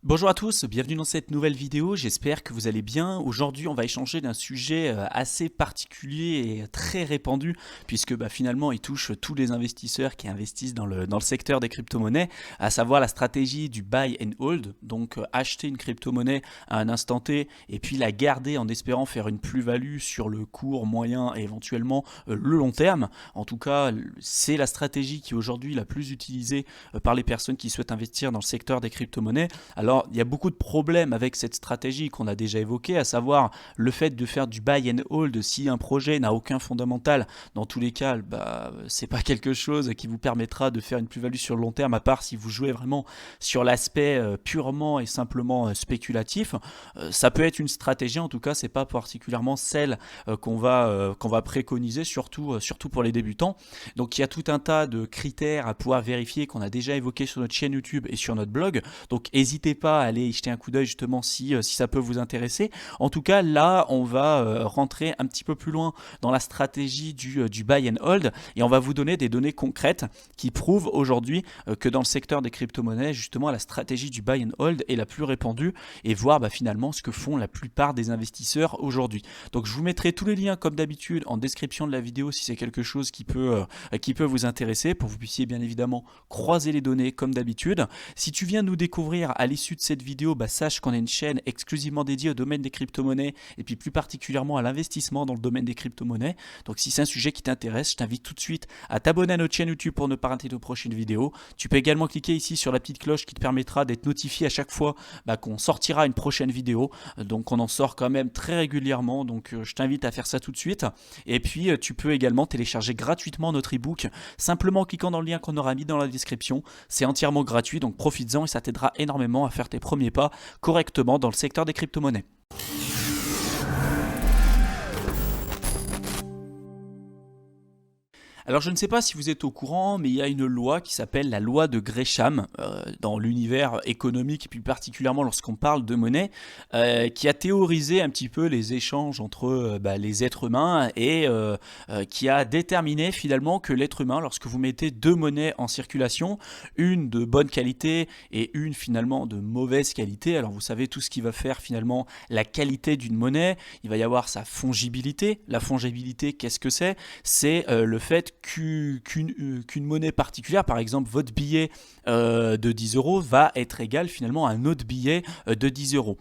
Bonjour à tous, bienvenue dans cette nouvelle vidéo, j'espère que vous allez bien. Aujourd'hui on va échanger d'un sujet assez particulier et très répandu puisque finalement il touche tous les investisseurs qui investissent dans le secteur des crypto-monnaies, à savoir la stratégie du buy and hold, donc acheter une crypto-monnaie à un instant T et puis la garder en espérant faire une plus-value sur le court, moyen et éventuellement le long terme. En tout cas c'est la stratégie qui est aujourd'hui la plus utilisée par les personnes qui souhaitent investir dans le secteur des crypto-monnaies. Alors, il y a beaucoup de problèmes avec cette stratégie qu'on a déjà évoquée, à savoir le fait de faire du buy and hold si un projet n'a aucun fondamental. Dans tous les cas, c'est pas quelque chose qui vous permettra de faire une plus-value sur le long terme, à part si vous jouez vraiment sur l'aspect purement et simplement spéculatif. Ça peut être une stratégie, en tout cas, c'est pas particulièrement celle qu'on va préconiser, surtout pour les débutants. Donc, il y a tout un tas de critères à pouvoir vérifier qu'on a déjà évoqués sur notre chaîne YouTube et sur notre blog. Donc n'hésitez pas à aller y jeter un coup d'œil justement si ça peut vous intéresser. En tout cas là on va rentrer un petit peu plus loin dans la stratégie du buy and hold et on va vous donner des données concrètes qui prouvent aujourd'hui que dans le secteur des crypto-monnaies justement la stratégie du buy and hold est la plus répandue et voir finalement ce que font la plupart des investisseurs aujourd'hui. Donc je vous mettrai tous les liens comme d'habitude en description de la vidéo si c'est quelque chose qui peut vous intéresser pour que vous puissiez bien évidemment croiser les données comme d'habitude. Si tu viens nous découvrir à l'issue de cette vidéo, sache qu'on est une chaîne exclusivement dédiée au domaine des crypto-monnaies et puis plus particulièrement à l'investissement dans le domaine des crypto-monnaies. Donc si c'est un sujet qui t'intéresse, je t'invite tout de suite à t'abonner à notre chaîne YouTube pour ne pas rater nos prochaines vidéos. Tu peux également cliquer ici sur la petite cloche qui te permettra d'être notifié à chaque fois qu'on sortira une prochaine vidéo. Donc on en sort quand même très régulièrement, donc je t'invite à faire ça tout de suite. Et puis tu peux également télécharger gratuitement notre ebook simplement en cliquant dans le lien qu'on aura mis dans la description. C'est entièrement gratuit, donc profites-en et ça t'aidera énormément à faire tes premiers pas correctement dans le secteur des crypto-monnaies. Alors je ne sais pas si vous êtes au courant, mais il y a une loi qui s'appelle la loi de Gresham dans l'univers économique et plus particulièrement lorsqu'on parle de monnaie, qui a théorisé un petit peu les échanges entre les êtres humains et qui a déterminé finalement que l'être humain, lorsque vous mettez deux monnaies en circulation, une de bonne qualité et une finalement de mauvaise qualité, alors vous savez tout ce qui va faire finalement la qualité d'une monnaie, il va y avoir sa fongibilité. La fongibilité, qu'est-ce que c'est? C'est le fait qu'une monnaie particulière, par exemple votre billet de 10 euros, va être égal finalement à un autre billet de 10 euros.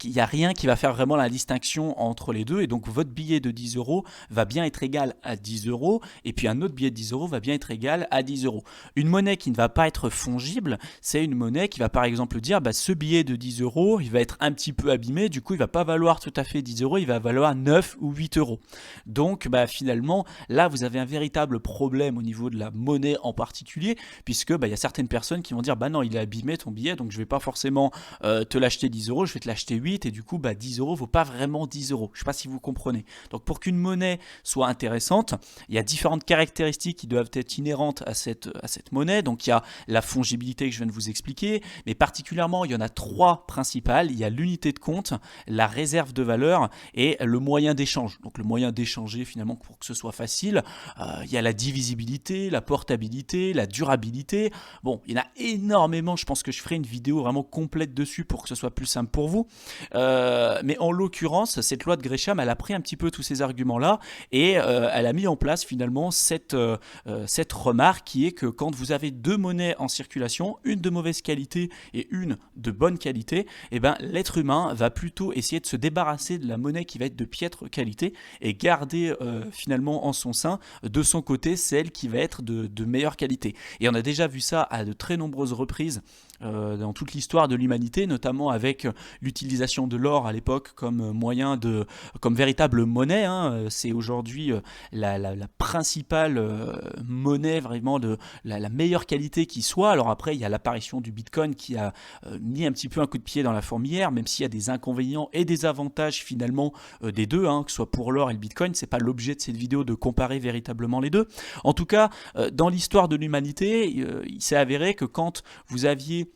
Il n'y a rien qui va faire vraiment la distinction entre les deux, et donc votre billet de 10 euros va bien être égal à 10 euros, et puis un autre billet de 10 euros va bien être égal à 10 euros. Une monnaie qui ne va pas être fongible, c'est une monnaie qui va par exemple dire ce billet de 10 euros, il va être un petit peu abîmé, du coup il ne va pas valoir tout à fait 10 euros, il va valoir 9 ou 8 euros. Donc finalement, là vous avez un véritable problème au niveau de la monnaie en particulier, puisque il y a certaines personnes qui vont dire non, il est abîmé ton billet, donc je vais pas forcément te l'acheter 10 euros, je vais te l'acheter 8, et du coup 10 euros vaut pas vraiment 10 euros. Je sais pas si vous comprenez. Donc pour qu'une monnaie soit intéressante, il y a différentes caractéristiques qui doivent être inhérentes à cette monnaie. Donc il y a la fongibilité que je viens de vous expliquer, mais particulièrement il y en a trois principales. Il y a l'unité de compte, la réserve de valeur et le moyen d'échange. Donc le moyen d'échanger finalement pour que ce soit facile, il y a la divisibilité, la portabilité, la durabilité. Bon, il y en a énormément, je pense que je ferai une vidéo vraiment complète dessus pour que ce soit plus simple pour vous. Mais en l'occurrence, cette loi de Gresham, elle a pris un petit peu tous ces arguments-là et elle a mis en place finalement cette remarque qui est que quand vous avez deux monnaies en circulation, une de mauvaise qualité et une de bonne qualité, l'être humain va plutôt essayer de se débarrasser de la monnaie qui va être de piètre qualité et garder finalement en son sein de son côté celle qui va être de meilleure qualité. Et on a déjà vu ça à de très nombreuses reprises dans toute l'histoire de l'humanité, notamment avec l'utilisation de l'or à l'époque comme véritable monnaie. C'est aujourd'hui la principale monnaie vraiment de la meilleure qualité qui soit. Alors après, il y a l'apparition du Bitcoin qui a mis un petit peu un coup de pied dans la fourmilière, même s'il y a des inconvénients et des avantages finalement des deux, que ce soit pour l'or et le Bitcoin. C'est pas l'objet de cette vidéo de comparer véritablement les deux. En tout cas, dans l'histoire de l'humanité, il s'est avéré que quand vous aviez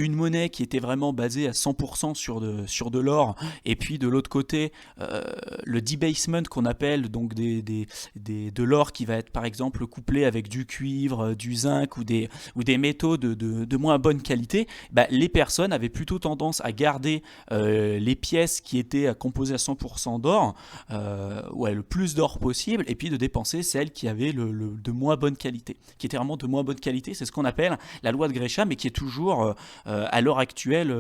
une monnaie qui était vraiment basée à 100% sur de l'or, et puis de l'autre côté, le debasement qu'on appelle, donc de l'or qui va être par exemple couplé avec du cuivre, du zinc ou des métaux de moins bonne qualité, bah, les personnes avaient plutôt tendance à garder les pièces qui étaient composées à 100% d'or, ouais, le plus d'or possible, et puis de dépenser celles qui avaient de moins bonne qualité, qui étaient vraiment de moins bonne qualité. C'est ce qu'on appelle la loi de Gresham, et qui est toujours à l'heure actuelle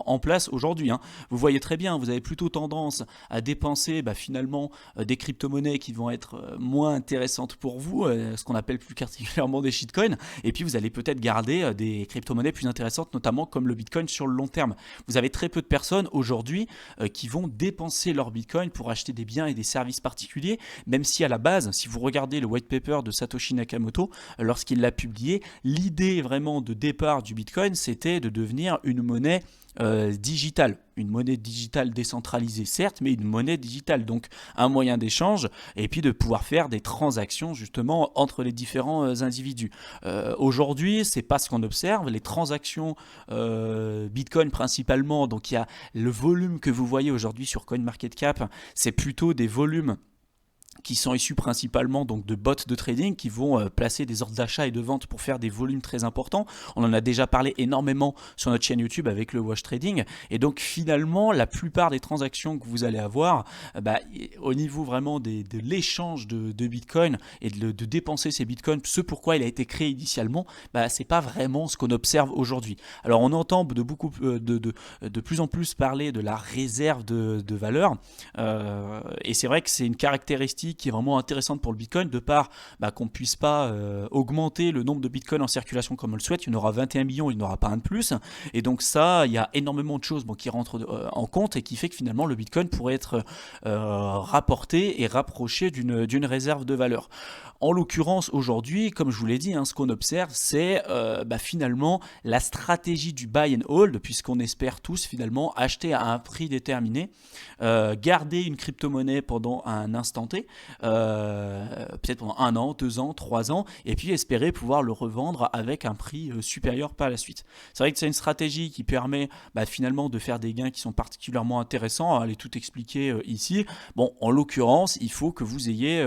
en place aujourd'hui, hein. Vous voyez très bien, vous avez plutôt tendance à dépenser finalement des crypto-monnaies qui vont être moins intéressantes pour vous, ce qu'on appelle plus particulièrement des shitcoins, et puis vous allez peut-être garder des crypto-monnaies plus intéressantes, notamment comme le bitcoin sur le long terme. Vous avez très peu de personnes aujourd'hui qui vont dépenser leur bitcoin pour acheter des biens et des services particuliers, même si à la base, si vous regardez le white paper de Satoshi Nakamoto, lorsqu'il l'a publié, l'idée vraiment de départ du bitcoin, c'était de devenir une monnaie digitale, une monnaie digitale décentralisée certes, mais une monnaie digitale, donc un moyen d'échange, et puis de pouvoir faire des transactions justement entre les différents individus. Aujourd'hui, c'est pas ce qu'on observe. Les transactions Bitcoin principalement, donc il y a le volume que vous voyez aujourd'hui sur CoinMarketCap, c'est plutôt des volumes qui sont issus principalement donc de bots de trading qui vont placer des ordres d'achat et de vente pour faire des volumes très importants. On en a déjà parlé énormément sur notre chaîne YouTube avec le wash trading, et donc finalement la plupart des transactions que vous allez avoir au niveau vraiment de l'échange de Bitcoin et de dépenser ces Bitcoins, ce pourquoi il a été créé initialement, c'est pas vraiment ce qu'on observe aujourd'hui. Alors on entend de plus en plus parler de la réserve de valeur, et c'est vrai que c'est une caractéristique qui est vraiment intéressante pour le Bitcoin, de par qu'on ne puisse pas augmenter le nombre de Bitcoin en circulation comme on le souhaite. Il y en aura 21 millions, il n'y en aura pas un de plus, et donc ça, il y a énormément de choses qui rentrent en compte, et qui fait que finalement le Bitcoin pourrait être rapporté et rapproché d'une réserve de valeur. En l'occurrence, aujourd'hui, comme je vous l'ai dit, ce qu'on observe, c'est finalement la stratégie du buy and hold, puisqu'on espère tous finalement acheter à un prix déterminé, garder une crypto-monnaie pendant un instant T, peut-être pendant 1 an, 2 ans, 3 ans, et puis espérer pouvoir le revendre avec un prix supérieur par la suite. C'est vrai que c'est une stratégie qui permet finalement de faire des gains qui sont particulièrement intéressants, à les tout expliquer ici. Bon, en l'occurrence, il faut que vous ayez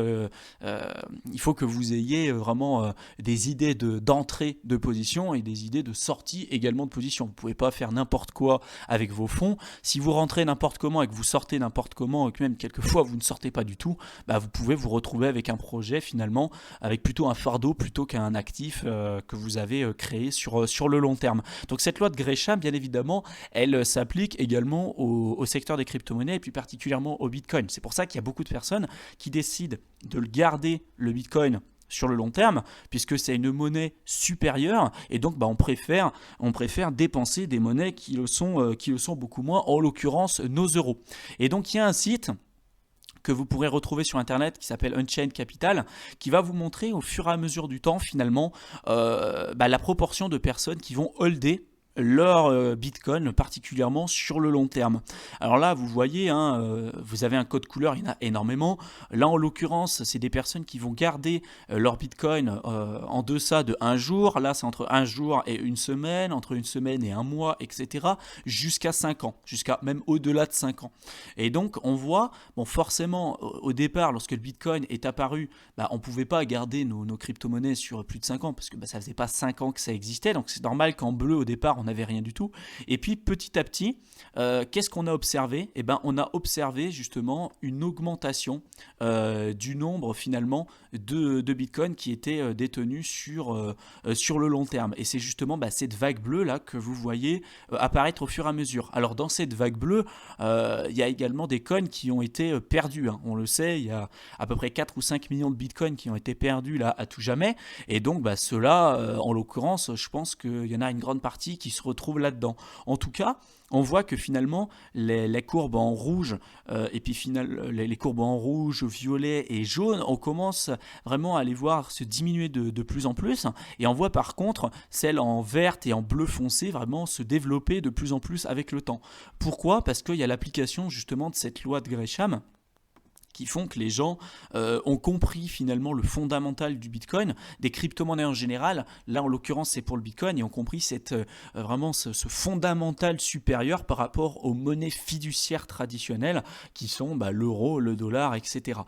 vraiment des idées d'entrée de position et des idées de sortie également de position. Vous ne pouvez pas faire n'importe quoi avec vos fonds. Si vous rentrez n'importe comment et que vous sortez n'importe comment, et que même quelquefois vous ne sortez pas du tout, vous pouvez vous retrouver avec un projet finalement avec plutôt un fardeau plutôt qu'un actif que vous avez créé sur le long terme. Donc cette loi de Gresham, bien évidemment, elle s'applique également au secteur des crypto-monnaies, et plus particulièrement au Bitcoin. C'est pour ça qu'il y a beaucoup de personnes qui décident de le garder, le Bitcoin, sur le long terme, puisque c'est une monnaie supérieure, et donc on préfère dépenser des monnaies qui le sont beaucoup moins, en l'occurrence nos euros. Et donc il y a un site que vous pourrez retrouver sur internet qui s'appelle Unchained Capital, qui va vous montrer au fur et à mesure du temps finalement la proportion de personnes qui vont holder leur Bitcoin, particulièrement sur le long terme. Alors là, vous voyez, vous avez un code couleur, il y en a énormément. Là, en l'occurrence, c'est des personnes qui vont garder leur Bitcoin en deçà de 1 jour. Là, c'est entre 1 jour et 1 semaine, entre 1 semaine et 1 mois, etc. Jusqu'à 5 ans, jusqu'à même au-delà de 5 ans. Et donc, on voit, forcément, au départ, lorsque le Bitcoin est apparu, on ne pouvait pas garder nos crypto-monnaies sur plus de 5 ans, parce que ça ne faisait pas 5 ans que ça existait. Donc, c'est normal qu'en bleu, au départ, on n'avait rien du tout. Et puis petit à petit, qu'est-ce qu'on a observé ? On a observé justement une augmentation du nombre finalement de Bitcoin qui étaient détenus sur le long terme. Et c'est justement cette vague bleue là que vous voyez apparaître au fur et à mesure. Alors dans cette vague bleue, il y a également des coins qui ont été perdus. On le sait, il y a à peu près 4 ou 5 millions de Bitcoins qui ont été perdus là à tout jamais. Et donc ceux-là, en l'occurrence, je pense qu'il y en a une grande partie qui se retrouve là-dedans. En tout cas, on voit que finalement les courbes en rouge et puis les courbes en rouge, violet et jaune, on commence vraiment à les voir se diminuer de plus en plus, et on voit par contre celles en verte et en bleu foncé vraiment se développer de plus en plus avec le temps. Pourquoi ? Parce qu'il y a l'application justement de cette loi de Gresham qui font que les gens ont compris finalement le fondamental du Bitcoin, des crypto-monnaies en général. Là, en l'occurrence, c'est pour le Bitcoin, et ont compris vraiment ce fondamental supérieur par rapport aux monnaies fiduciaires traditionnelles qui sont l'euro, le dollar, etc.,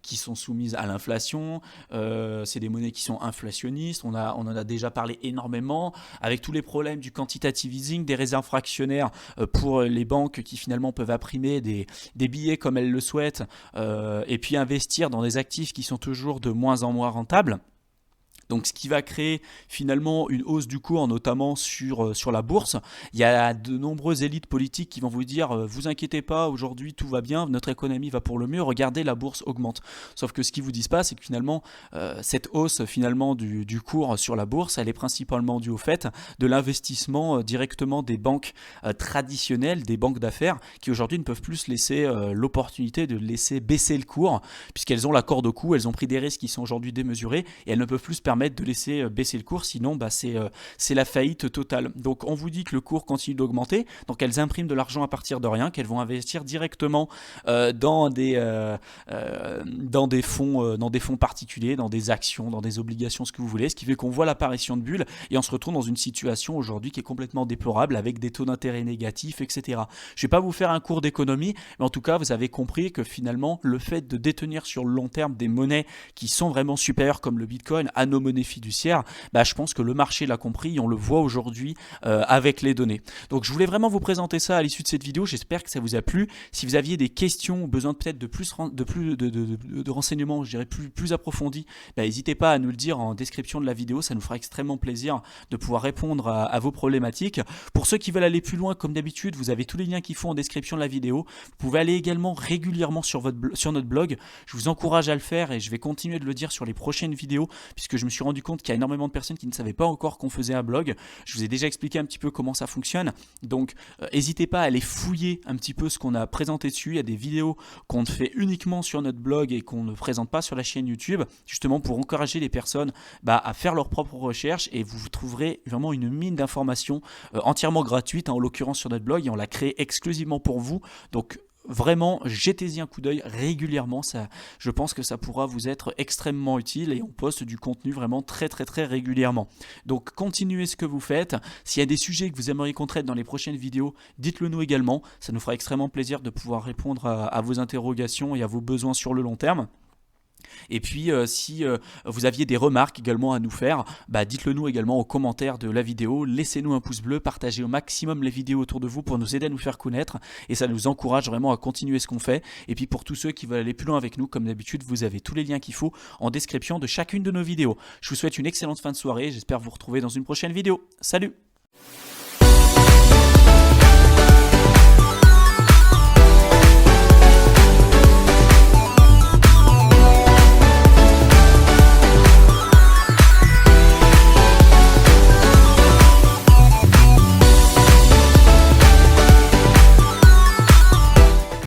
qui sont soumises à l'inflation. C'est des monnaies qui sont inflationnistes. On en a déjà parlé énormément, avec tous les problèmes du quantitative easing, des réserves fractionnaires pour les banques qui finalement peuvent imprimer des billets comme elles le souhaitent, et puis investir dans des actifs qui sont toujours de moins en moins rentables. Donc ce qui va créer finalement une hausse du cours, notamment sur la bourse. Il y a de nombreuses élites politiques qui vont vous dire vous inquiétez pas, aujourd'hui tout va bien, notre économie va pour le mieux, regardez, la bourse augmente. Sauf que ce qu'ils vous disent pas, c'est que finalement cette hausse finalement du cours sur la bourse, elle est principalement due au fait de l'investissement directement des banques traditionnelles, des banques d'affaires, qui aujourd'hui ne peuvent plus se laisser l'opportunité de laisser baisser le cours, puisqu'elles ont la corde au cou, elles ont pris des risques qui sont aujourd'hui démesurés, et elles ne peuvent plus se permettre de laisser baisser le cours, sinon c'est la faillite totale. Donc on vous dit que le cours continue d'augmenter, donc elles impriment de l'argent à partir de rien, qu'elles vont investir directement dans des fonds particuliers, dans des actions, dans des obligations, ce que vous voulez, ce qui fait qu'on voit l'apparition de bulles, et on se retrouve dans une situation aujourd'hui qui est complètement déplorable, avec des taux d'intérêt négatifs, etc. Je ne vais pas vous faire un cours d'économie, mais en tout cas vous avez compris que finalement le fait de détenir sur le long terme des monnaies qui sont vraiment supérieures comme le Bitcoin à nos monnaies fiduciaires, je pense que le marché l'a compris, et on le voit aujourd'hui avec les données. Donc je voulais vraiment vous présenter ça à l'issue de cette vidéo, j'espère que ça vous a plu. Si vous aviez des questions ou besoin peut-être de renseignements, je dirais plus approfondis, n'hésitez pas à nous le dire en description de la vidéo, ça nous fera extrêmement plaisir de pouvoir répondre à vos problématiques. Pour ceux qui veulent aller plus loin, comme d'habitude, vous avez tous les liens qu'il faut en description de la vidéo. Vous pouvez aller également régulièrement sur notre blog, je vous encourage à le faire, et je vais continuer de le dire sur les prochaines vidéos, puisque je me suis rendu compte qu'il y a énormément de personnes qui ne savaient pas encore qu'on faisait un blog. Je vous ai déjà expliqué un petit peu comment ça fonctionne, donc n'hésitez pas à aller fouiller un petit peu ce qu'on a présenté dessus. Il y a des vidéos qu'on fait uniquement sur notre blog et qu'on ne présente pas sur la chaîne YouTube, justement pour encourager les personnes à faire leurs propres recherches, et vous trouverez vraiment une mine d'informations entièrement gratuite, en l'occurrence sur notre blog, et on l'a créé exclusivement pour vous. Donc vraiment, jetez-y un coup d'œil régulièrement, je pense que ça pourra vous être extrêmement utile, et on poste du contenu vraiment très régulièrement. Donc continuez ce que vous faites. S'il y a des sujets que vous aimeriez qu'on traite dans les prochaines vidéos, dites-le nous également, ça nous fera extrêmement plaisir de pouvoir répondre à vos interrogations et à vos besoins sur le long terme. Et puis si vous aviez des remarques également à nous faire, dites-le nous également aux commentaires de la vidéo, laissez-nous un pouce bleu, partagez au maximum les vidéos autour de vous pour nous aider à nous faire connaître, et ça nous encourage vraiment à continuer ce qu'on fait. Et puis pour tous ceux qui veulent aller plus loin avec nous, comme d'habitude, vous avez tous les liens qu'il faut en description de chacune de nos vidéos. Je vous souhaite une excellente fin de soirée, j'espère vous retrouver dans une prochaine vidéo. Salut!